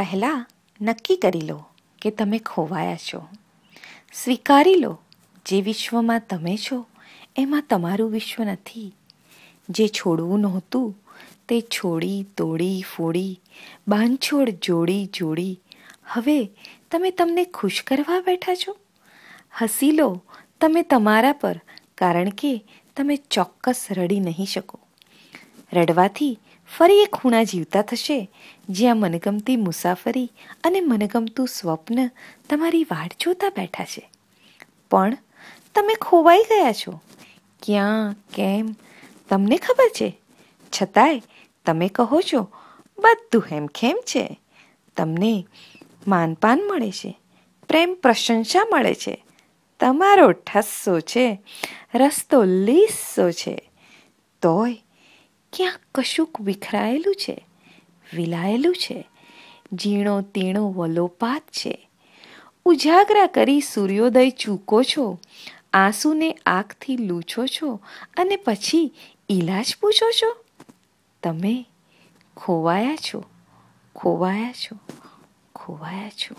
પહેલાં નક્કી કરી લો કે તમે ખોવાયા છો. સ્વીકારી લો જે વિશ્વમાં તમે છો એમાં તમારું વિશ્વ નથી. જે છોડવું નહોતું તે છોડી તોડી ફોડી બાંધછોડ જોડી જોડી હવે તમે તમને ખુશ કરવા બેઠા છો. હસી લો તમે તમારા પર, કારણ કે તમે ચોક્કસ રડી નહીં શકો. રડવાથી ફરી એક ખૂણા જીવતા થશે જ્યાં મનગમતી મુસાફરી અને મનગમતું સ્વપ્ન તમારી વાટ જોતા બેઠા છે. પણ તમે ખોવાઈ ગયા છો. ક્યાં, કેમ તમને ખબર છે, છતાંય તમે કહો છો બધું હેમખેમ છે. તમને માનપાન મળે છે, પ્રેમ પ્રશંસા મળે છે, તમારો ઠસ્સો છે, રસ્તો લીસો છે, તોય ક્યાંક કશુંક વિખરાયેલું છે, વિલાયેલું છે, ઝીણો તીણો વલોપાત છે. ઉજાગરા કરી સૂર્યોદય ચૂકો છો, આંસુને આંખથી લૂછો છો અને પછી ઈલાજ પૂછો છો. તમે ખોવાયા છો, ખોવાયા છો, ખોવાયા છો.